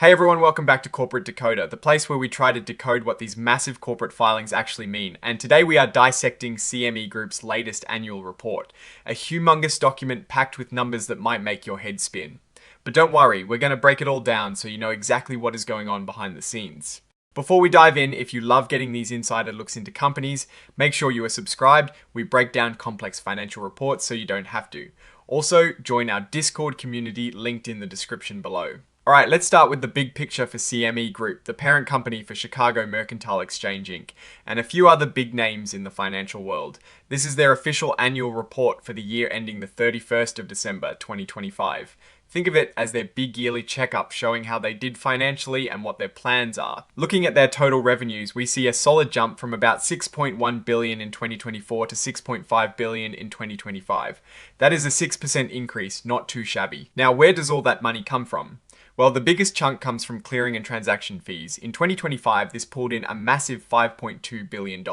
Hey everyone, welcome back to Corporate Decoder, the place where we try to decode what these massive corporate filings actually mean. And today we are dissecting CME Group's latest annual report, a humongous document packed with numbers that might make your head spin. But don't worry, we're going to break it all down so you know exactly what is going on behind the scenes. Before we dive in, if you love getting these insider looks into companies, make sure you are subscribed. We break down complex financial reports so you don't have to. Also, join our Discord community linked in the description below. Alright, let's start with the big picture for CME Group, the parent company for Chicago Mercantile Exchange Inc., and a few other big names in the financial world. This is their official annual report for the year ending the 31st of December 2025. Think of it as their big yearly checkup showing how they did financially and what their plans are. Looking at their total revenues, we see a solid jump from about $6.1 billion in 2024 to $6.5 billion in 2025. That is a 6% increase, not too shabby. Now, where does all that money come from? Well, the biggest chunk comes from clearing and transaction fees. In 2025, this pulled in a massive $5.2 billion.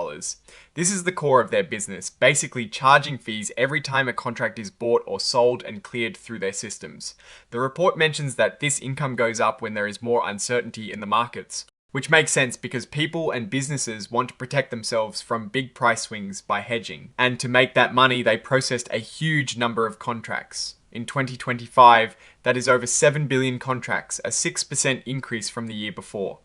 This is the core of their business, basically charging fees every time a contract is bought or sold and cleared through their systems. The report mentions that this income goes up when there is more uncertainty in the markets, which makes sense because people and businesses want to protect themselves from big price swings by hedging. And to make that money, they processed a huge number of contracts. In 2025, that is over 7 billion contracts, a 6% increase from the year before.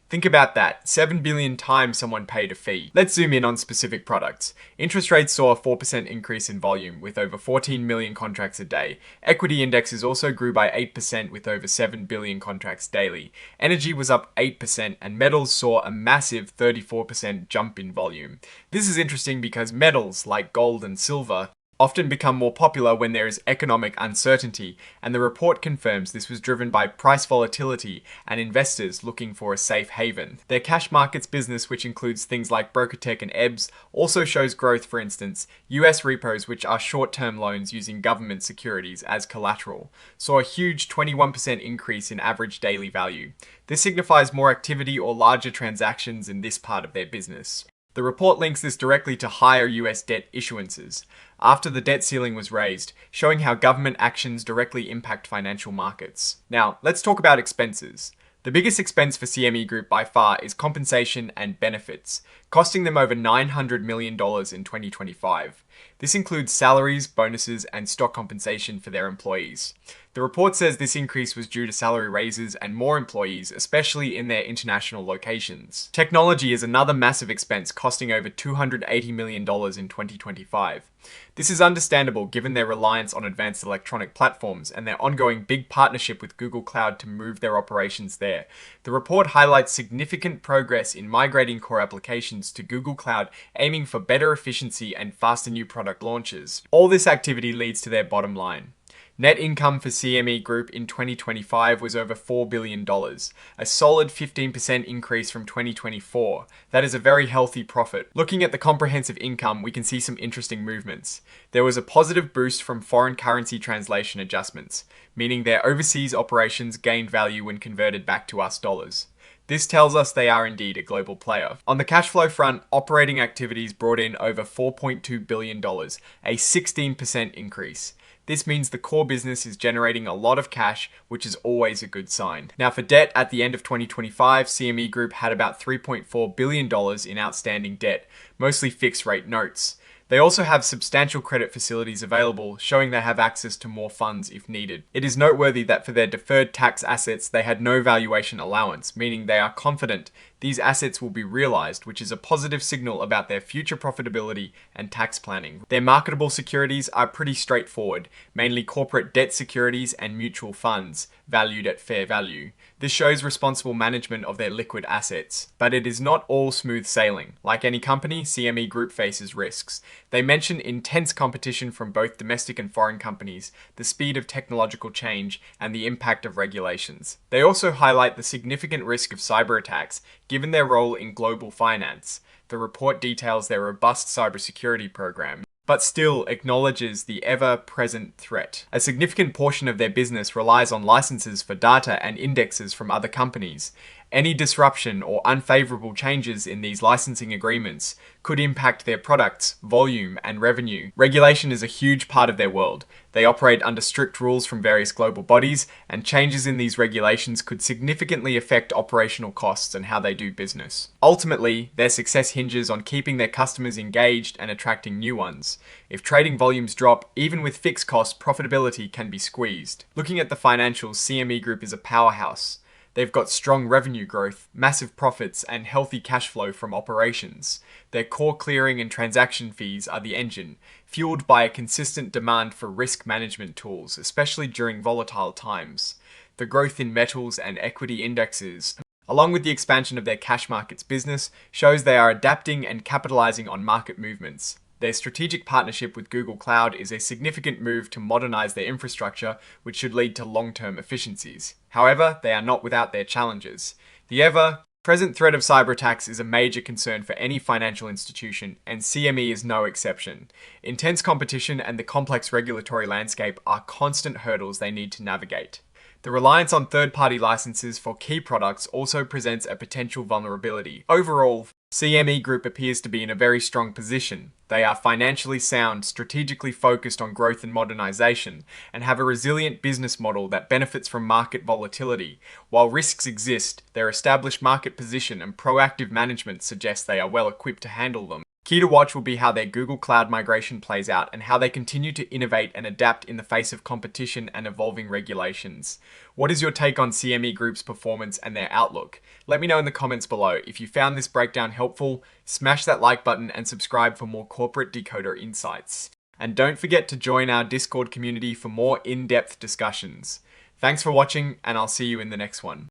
Think about that, 7 billion times someone paid a fee. Let's zoom in on specific products. Interest rates saw a 4% increase in volume, with over 14 million contracts a day. Equity indexes also grew by 8% with over 7 billion contracts daily. Energy was up 8%, and metals saw a massive 34% jump in volume. This is interesting because metals, like gold and silver, often become more popular when there is economic uncertainty, and the report confirms this was driven by price volatility and investors looking for a safe haven. Their cash markets business, which includes things like BrokerTec and EBS, also shows growth. For instance, US repos, which are short-term loans using government securities as collateral, saw a huge 21% increase in average daily value. This signifies more activity or larger transactions in this part of their business. The report links this directly to higher US debt issuances after the debt ceiling was raised, showing how government actions directly impact financial markets. Now, let's talk about expenses. The biggest expense for CME Group by far is compensation and benefits, costing them over $900 million in 2025. This includes salaries, bonuses, and stock compensation for their employees. The report says this increase was due to salary raises and more employees, especially in their international locations. Technology is another massive expense, costing over $280 million in 2025. This is understandable given their reliance on advanced electronic platforms and their ongoing big partnership with Google Cloud to move their operations there. The report highlights significant progress in migrating core applications to Google Cloud, aiming for better efficiency and faster new product launches. All this activity leads to their bottom line. Net income for CME Group in 2025 was over $4 billion, a solid 15% increase from 2024. That is a very healthy profit. Looking at the comprehensive income, we can see some interesting movements. There was a positive boost from foreign currency translation adjustments, meaning their overseas operations gained value when converted back to US dollars. This tells us they are indeed a global player. On the cash flow front, operating activities brought in over $4.2 billion, a 16% increase. This means the core business is generating a lot of cash, which is always a good sign. Now for debt, at the end of 2025, CME Group had about $3.4 billion in outstanding debt, mostly fixed rate notes. They also have substantial credit facilities available, showing they have access to more funds if needed. It is noteworthy that for their deferred tax assets, they had no valuation allowance, meaning they are confident these assets will be realized, which is a positive signal about their future profitability and tax planning. Their marketable securities are pretty straightforward, mainly corporate debt securities and mutual funds, valued at fair value. This shows responsible management of their liquid assets. But it is not all smooth sailing. Like any company, CME Group faces risks. They mention intense competition from both domestic and foreign companies, the speed of technological change, and the impact of regulations. They also highlight the significant risk of cyber attacks, given their role in global finance. The report details their robust cybersecurity program, but still acknowledges the ever-present threat. A significant portion of their business relies on licenses for data and indexes from other companies. Any disruption or unfavorable changes in these licensing agreements could impact their products, volume, and revenue. Regulation is a huge part of their world. They operate under strict rules from various global bodies, and changes in these regulations could significantly affect operational costs and how they do business. Ultimately, their success hinges on keeping their customers engaged and attracting new ones. If trading volumes drop, even with fixed costs, profitability can be squeezed. Looking at the financials, CME Group is a powerhouse. They've got strong revenue growth, massive profits, and healthy cash flow from operations. Their core clearing and transaction fees are the engine, fueled by a consistent demand for risk management tools, especially during volatile times. The growth in metals and equity indexes, along with the expansion of their cash markets business, shows they are adapting and capitalizing on market movements. Their strategic partnership with Google Cloud is a significant move to modernize their infrastructure, which should lead to long-term efficiencies. However, they are not without their challenges. The ever-present threat of cyber attacks is a major concern for any financial institution, and CME is no exception. Intense competition and the complex regulatory landscape are constant hurdles they need to navigate. The reliance on third-party licenses for key products also presents a potential vulnerability. Overall, CME Group appears to be in a very strong position. They are financially sound, strategically focused on growth and modernization, and have a resilient business model that benefits from market volatility. While risks exist, their established market position and proactive management suggest they are well equipped to handle them. Key to watch will be how their Google Cloud migration plays out and how they continue to innovate and adapt in the face of competition and evolving regulations. What is your take on CME Group's performance and their outlook? Let me know in the comments below. If you found this breakdown helpful, smash that like button and subscribe for more corporate decoder insights. And don't forget to join our Discord community for more in-depth discussions. Thanks for watching, and I'll see you in the next one.